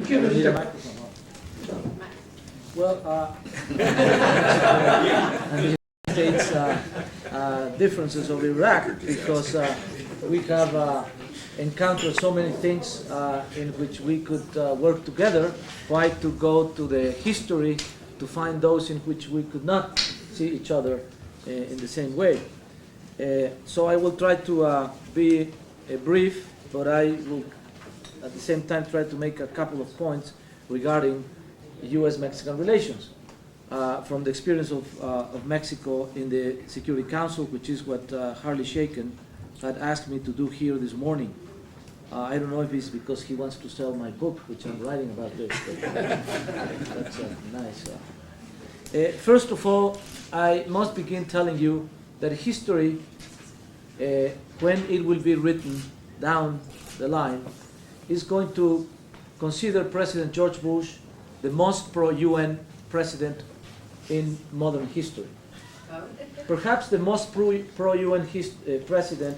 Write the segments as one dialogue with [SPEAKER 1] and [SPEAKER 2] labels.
[SPEAKER 1] You need a microphone. Well, and the United States differences of Iraq, because we have encountered so many things in which we could work together. Why to go to the history to find those in which we could not see each other in the same way. So I will try to be brief, but I will at the same time try to make a couple of points regarding U.S.-Mexican relations from the experience of Mexico in the Security Council, which is what Harley Shaken had asked me to do here this morning. I don't know if it's because he wants to sell my book, which I'm writing about this, but that's nice. First of all, I must begin telling you that history, when it will be written down the line, is going to consider President George Bush the most pro-UN president in modern history. Perhaps the most pro-UN president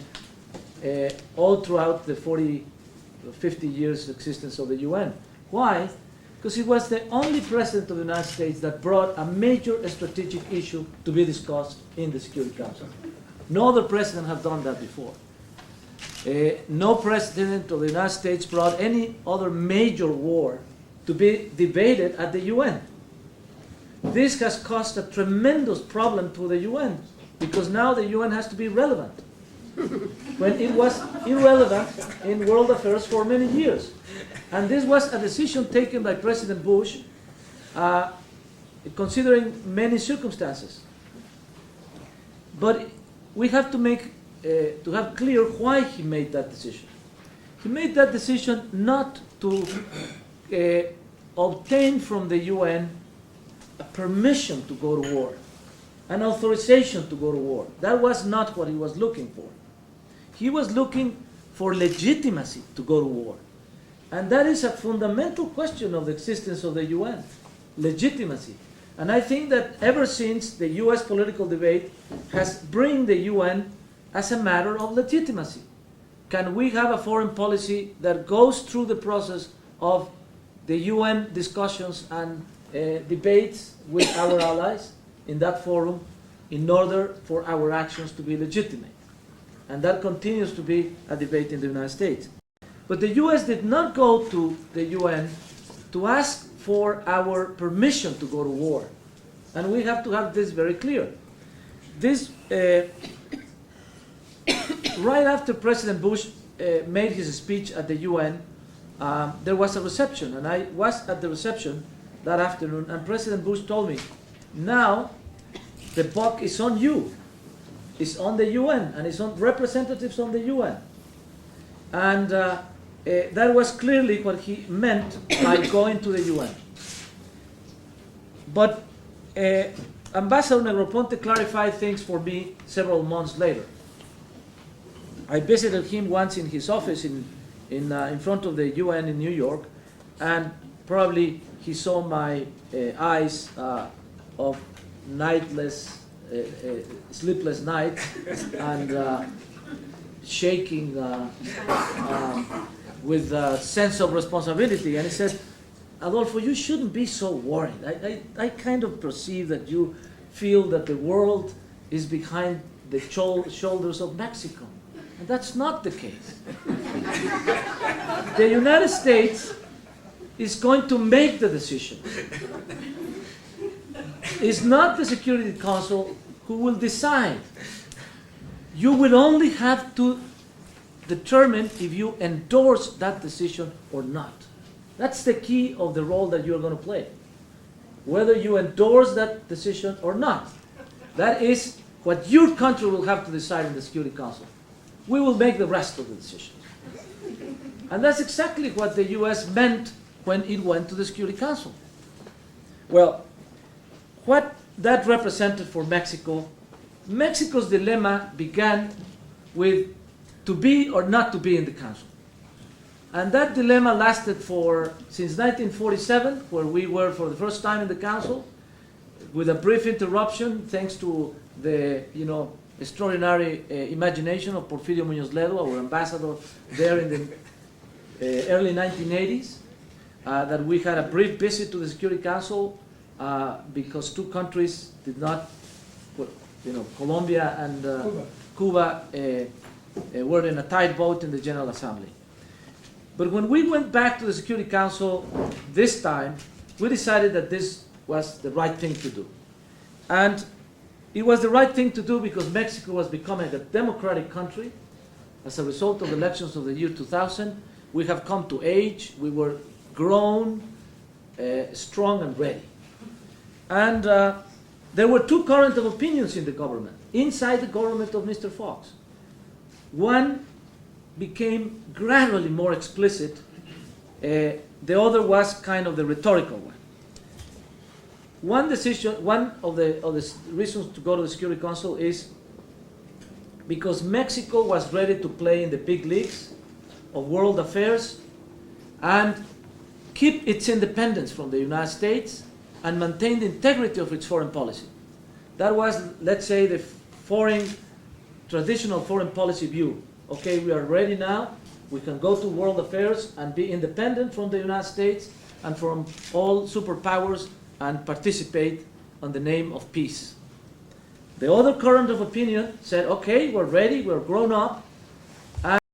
[SPEAKER 1] all throughout the 50 years existence of the UN. Why? Because he was the only president of the United States that brought a major strategic issue to be discussed in the Security Council. No other president has done that before. No president of the United States brought any other major war to be debated at the UN. This has caused a tremendous problem to the UN, because now the UN has to be relevant, when it was irrelevant in world affairs for many years. And this was a decision taken by President Bush, considering many circumstances. But we have to have clear why he made that decision. He made that decision not to obtain from the UN a permission to go to war, an authorization to go to war. That was not what he was looking for. He was looking for legitimacy to go to war. And that is a fundamental question of the existence of the UN, legitimacy. And I think that ever since, the US political debate has bring the UN as a matter of legitimacy. Can we have a foreign policy that goes through the process of the UN discussions and debates with our allies in that forum in order for our actions to be legitimate? And that continues to be a debate in the United States. But the US did not go to the UN to ask for our permission to go to war. And we have to have this very clear. This, right after President Bush made his speech at the UN, there was a reception, and I was at the reception that afternoon, and President Bush told me, now the buck is on you. It's on the UN, and it's on representatives on the UN. And that was clearly what he meant by going to the UN. But Ambassador Negroponte clarified things for me several months later. I visited him once in his office in front of the UN in New York, and probably he saw my eyes of nightless, sleepless night, and shaking with a sense of responsibility. And he said, Adolfo, you shouldn't be so worried. I kind of perceive that you feel that the world is behind the shoulders of Mexico. And that's not the case. The United States is going to make the decision. It's not the Security Council who will decide. You will only have to determine if you endorse that decision or not. That's the key of the role that you're going to play. Whether you endorse that decision or not. That is what your country will have to decide in the Security Council. We will make the rest of the decisions. And that's exactly what the US meant when it went to the Security Council. Well, what that represented for Mexico, Mexico's dilemma began with to be or not to be in the Council. And that dilemma lasted since 1947, where we were for the first time in the Council, with a brief interruption thanks to the extraordinary imagination of Porfirio Muñoz Ledo, our ambassador there in the early 1980s. that we had a brief visit to the Security Council because two countries did not, Colombia and Cuba were in a tight vote in the General Assembly. But when we went back to the Security Council this time, we decided that this was the right thing to do. And it was the right thing to do because Mexico was becoming a democratic country as a result of elections of the year 2000. We have come to age, we were grown, strong and ready. And there were two currents of opinions in the government, inside the government of Mr. Fox. One became gradually more explicit, the other was kind of the rhetorical one. One of the reasons to go to the Security Council is because Mexico was ready to play in the big leagues of world affairs and keep its independence from the United States and maintain the integrity of its foreign policy. That was, let's say, the traditional foreign policy view. Okay, we are ready now, we can go to world affairs and be independent from the United States and from all superpowers and participate on the name of peace. The other current of opinion said, okay, we're ready, we're grown up,